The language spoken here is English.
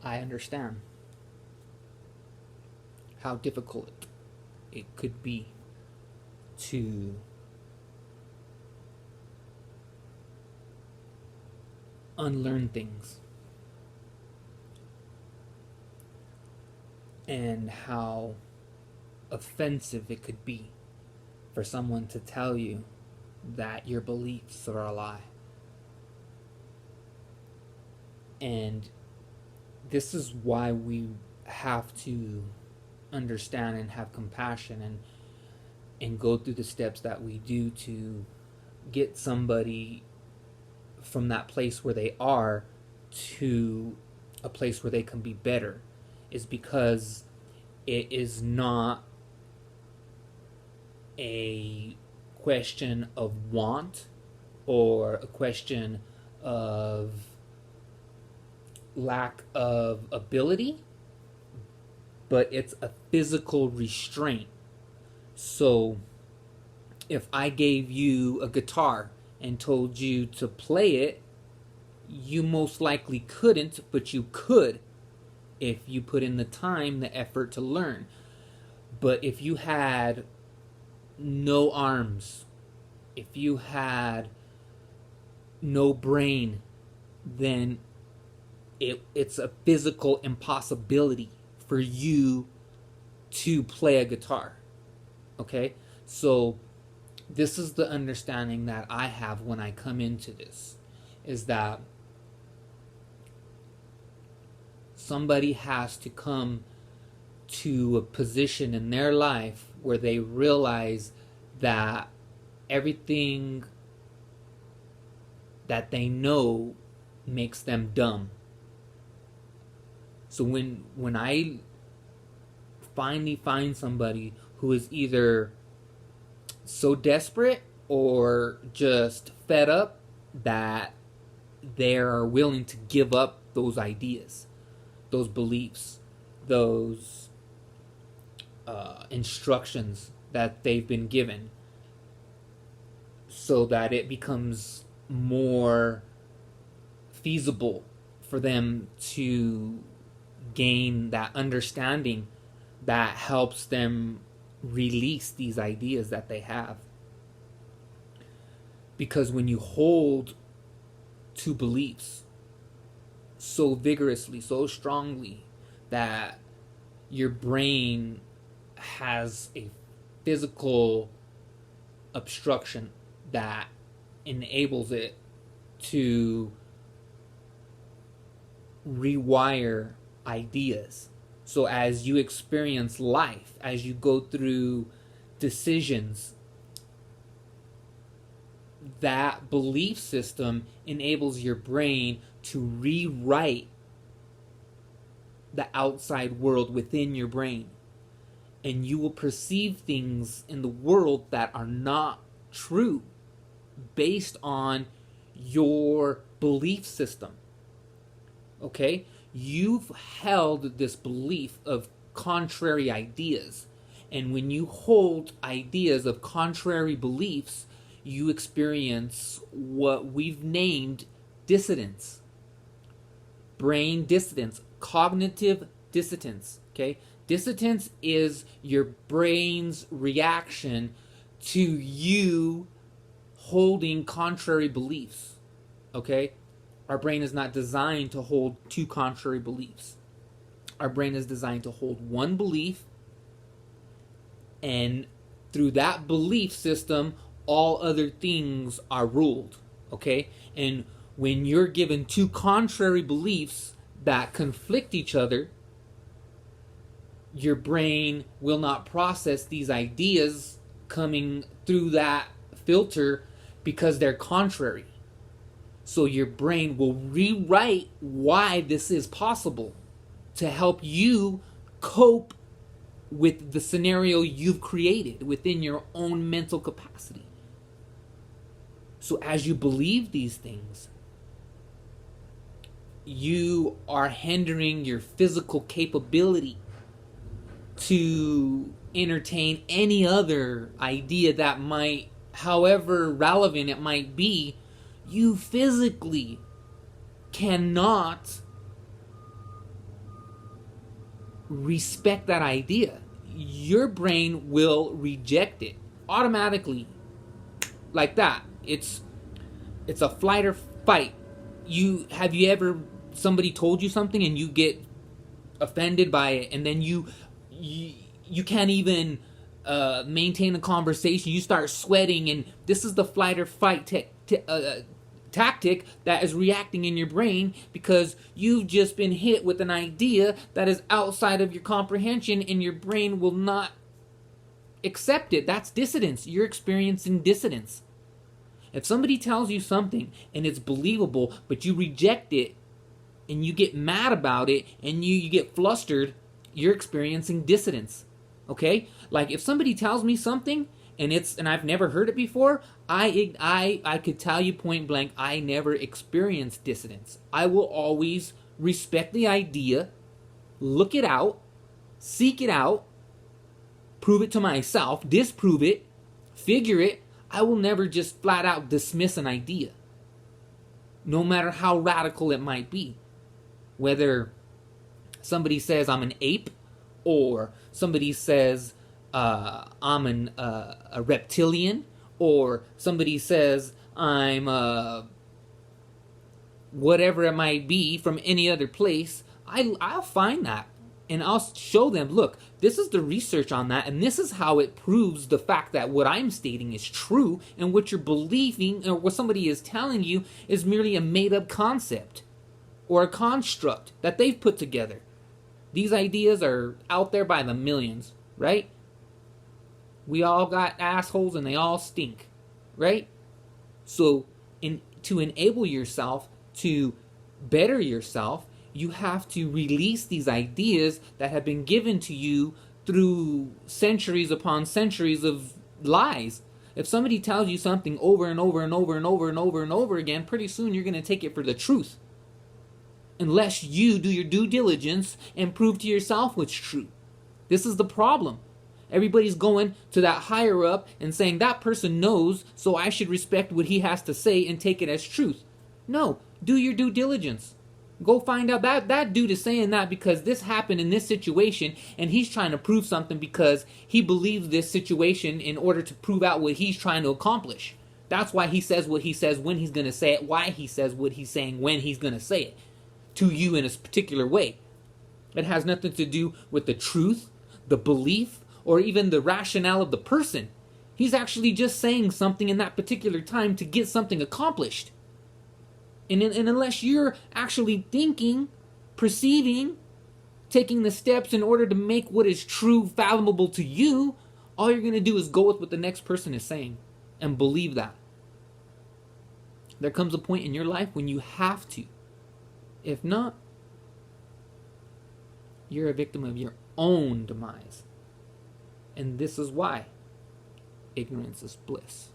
I understand how difficult it could be to unlearn things, and how offensive it could be for someone to tell you that your beliefs are a lie. And this is why we have to understand and have compassion and go through the steps that we do to get somebody from that place where they are to a place where they can be better, is because it is not a question of want or a question of lack of ability, but it's a physical restraint. So if I gave you a guitar and told you to play it, you most likely couldn't, but you could if you put in the time, the effort to learn. But if you had no arms, if you had no brain, then it's a physical impossibility for you to play a guitar. Okay? So this is the understanding that I have when I come into this, is that somebody has to come to a position in their life where they realize that everything that they know makes them dumb. So when I finally find somebody who is either so desperate or just fed up that they are willing to give up those ideas, those beliefs, those instructions that they've been given, so that it becomes more feasible for them to gain that understanding that helps them release these ideas that they have. Because when you hold to beliefs so vigorously, so strongly, that your brain has a physical obstruction that enables it to rewire ideas. So as you experience life, as you go through decisions, that belief system enables your brain to rewrite the outside world within your brain. And you will perceive things in the world that are not true based on your belief system. Okay? You've held this belief of contrary ideas. And when you hold ideas of contrary beliefs, you experience what we've named dissonance. Brain dissonance, cognitive dissonance. Okay? Dissonance is your brain's reaction to you holding contrary beliefs. Okay? Our brain is not designed to hold two contrary beliefs. Our brain is designed to hold one belief, and through that belief system, all other things are ruled. Okay? And when you're given two contrary beliefs that conflict each other, your brain will not process these ideas coming through that filter because they're contrary. So your brain will rewrite why this is possible to help you cope with the scenario you've created within your own mental capacity. So as you believe these things, you are hindering your physical capability to entertain any other idea that might, however relevant it might be. You physically cannot respect that idea, your brain will reject it automatically, like that. It's a flight or fight. Have you ever, somebody told you something and you get offended by it, and then you can't even maintain a conversation. You start sweating, and this is the flight or fight tactic that is reacting in your brain because you've just been hit with an idea that is outside of your comprehension, and your brain will not accept it. That's dissonance. You're experiencing dissonance. If somebody tells you something and it's believable, but you reject it and you get mad about it and you get flustered, you're experiencing dissonance. Okay? Like if somebody tells me something and I've never heard it before, I could tell you point blank, I never experienced dissonance. I will always respect the idea, look it out, seek it out, prove it to myself, disprove it, figure it. I will never just flat out dismiss an idea, no matter how radical it might be. Whether somebody says I'm an ape, or somebody says I'm a reptilian, or somebody says I'm whatever it might be from any other place, I'll find that. And I'll show them, look, this is the research on that, and this is how it proves the fact that what I'm stating is true, and what you're believing, or what somebody is telling you, is merely a made-up concept, or a construct that they've put together. These ideas are out there by the millions, right? We all got assholes, and they all stink, right? So, to enable yourself to better yourself, you have to release these ideas that have been given to you through centuries upon centuries of lies. If somebody tells you something over and over and over and over and over and over again, pretty soon you're going to take it for the truth. Unless you do your due diligence and prove to yourself what's true. This is the problem. Everybody's going to that higher up and saying that person knows, so I should respect what he has to say and take it as truth. No, do your due diligence. Go find out that dude is saying that because this happened in this situation, and he's trying to prove something because he believes this situation in order to prove out what he's trying to accomplish. That's why he says what he says when he's going to say it, why he says what he's saying when he's going to say it to you in a particular way. It has nothing to do with the truth, the belief, or even the rationale of the person. He's actually just saying something in that particular time to get something accomplished. And unless you're actually thinking, perceiving, taking the steps in order to make what is true fathomable to you, all you're going to do is go with what the next person is saying and believe that. There comes a point in your life when you have to. If not, you're a victim of your own demise. And this is why ignorance is bliss.